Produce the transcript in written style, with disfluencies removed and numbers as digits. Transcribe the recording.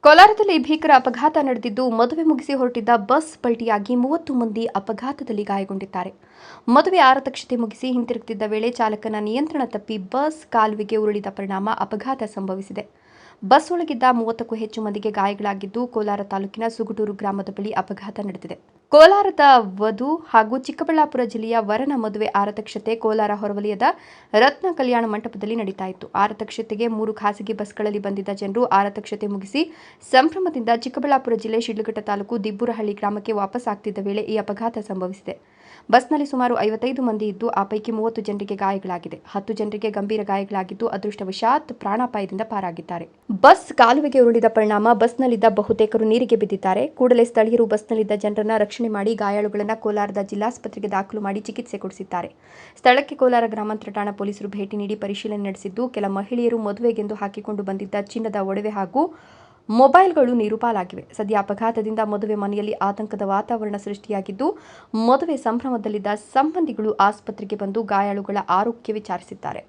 ಕೋಲಾರದಲ್ಲಿ ಭೀಕರ ಅಪಘಾತ ನಡೆದಿದ್ದು ಮದುವೆ ಮುಗಿಸಿ ಹೊರಟಿದ್ದ ಬಸ್ ಪಲ್ಟಿಯಾಗಿ 30 ಮಂದಿ ಅಪಘಾತದಲ್ಲಿ ಗಾಯಗೊಂಡಿದ್ದಾರೆ. ಮದುವೆ ಆರತಕ್ಷತೆ ಮುಗಿಸಿ ಹಿಂತಿರುಗುತ್ತಿದ್ದ ವೇಳೆ ಚಾಲಕನ ನಿಯಂತ್ರಣ ತಪ್ಪಿ ಬಸ್ ಕಾಲುವೆಗೆ ಉರುಳಿದ ಪರಿಣಾಮ ಅಪಘಾತ ಸಂಭವಿಸಿದೆ. ಬಸ್ ಒಳಗಿದ್ದ 30ಕ್ಕೂ ಹೆಚ್ಚು ಮಂದಿಗೆ ಗಾಯಗಳಾಗಿದ್ದು, ಕೋಲಾರ ತಾಲೂಕಿನ ಸುಗಟೂರು ಗ್ರಾಮದ ಬಳಿ ಅಪಘಾತ ನಡೆದಿದೆ. ಕೋಲಾರದ ವಧು ಹಾಗೂ ಚಿಕ್ಕಬಳ್ಳಾಪುರ ಜಿಲ್ಲೆಯ ವರನ ಮದುವೆ ಆರತಕ್ಷತೆ ಕೋಲಾರ ಹೊರವಲಯದ ರತ್ನ ಕಲ್ಯಾಣ ಮಂಟಪದಲ್ಲಿ ನಡೀತಾ ಇತ್ತು. ಆರತಕ್ಷತೆಗೆ 3 ಖಾಸಗಿ ಬಸ್ಗಳಲ್ಲಿ ಬಂದಿದ್ದ ಜನರು ಆರತಕ್ಷತೆ ಮುಗಿಸಿ ಸಂಭ್ರಮದಿಂದ ಚಿಕ್ಕಬಳ್ಳಾಪುರ ಜಿಲ್ಲೆ ಶಿಡ್ಲಘಟ್ಟ ತಾಲೂಕು ದಿಬ್ಬೂರಹಳ್ಳಿ ಗ್ರಾಮಕ್ಕೆ ವಾಪಸ್ ಆಗ್ತಿದ್ದ ವೇಳೆ ಈ ಅಪಘಾತ ಸಂಭವಿಸಿದೆ. ಬಸ್ನಲ್ಲಿ ಸುಮಾರು 55 ಮಂದಿ ಇದ್ದು, ಆ ಪೈಕಿ 30 ಜನರಿಗೆ ಗಾಯಗಳಾಗಿದೆ. 10 ಜನರಿಗೆ ಗಂಭೀರ ಗಾಯಗಳಾಗಿದ್ದು, ಅದೃಷ್ಟವಶಾತ್ ಪ್ರಾಣಾಪಾಯದಿಂದ ಪಾರಾಗಿದ್ದಾರೆ. ಬಸ್ ಕಾಲುವೆಗೆ ಉರುಳಿದ ಪರಿಣಾಮ ಬಸ್ನಲ್ಲಿದ್ದ ಬಹುತೇಕರು ನೀರಿಗೆ ಬಿದ್ದಿದ್ದಾರೆ. ಕೂಡಲೇ ಸ್ಥಳೀಯರು ಬಸ್ನಲ್ಲಿದ್ದ ಜನರನ್ನ ರಕ್ಷಣೆ ಮಾಡಿ ಗಾಯಾಳುಗಳನ್ನು ಕೋಲಾರದ ಜಿಲ್ಲಾಸ್ಪತ್ರೆಗೆ ದಾಖಲು ಮಾಡಿ ಚಿಕಿತ್ಸೆ ಕೊಡಿಸಿದ್ದಾರೆ. ಸ್ಥಳಕ್ಕೆ ಕೋಲಾರ ಗ್ರಾಮಾಂತರ ಠಾಣಾ ಪೊಲೀಸರು ಭೇಟಿ ನೀಡಿ ಪರಿಶೀಲನೆ ನಡೆಸಿದ್ದು, ಕೆಲ ಮಹಿಳೆಯರು ಮದುವೆಗೆಂದು ಹಾಕಿಕೊಂಡು ಬಂದಿದ್ದ ಚಿನ್ನದ ಒಡವೆ ಹಾಗೂ ಮೊಬೈಲ್ಗಳು ನೀರು ಪಾಲಾಗಿವೆ. ಸದ್ಯ ಅಪಘಾತದಿಂದ ಮದುವೆ ಮನೆಯಲ್ಲಿ ಆತಂಕದ ವಾತಾವರಣ ಸೃಷ್ಟಿಯಾಗಿದ್ದು, ಮದುವೆ ಸಂಭ್ರಮದಲ್ಲಿದ್ದ ಸಂಬಂಧಿಗಳು ಆಸ್ಪತ್ರೆಗೆ ಬಂದು ಗಾಯಾಳುಗಳ ಆರೋಗ್ಯ ವಿಚಾರಿಸಿದ್ದಾರೆ.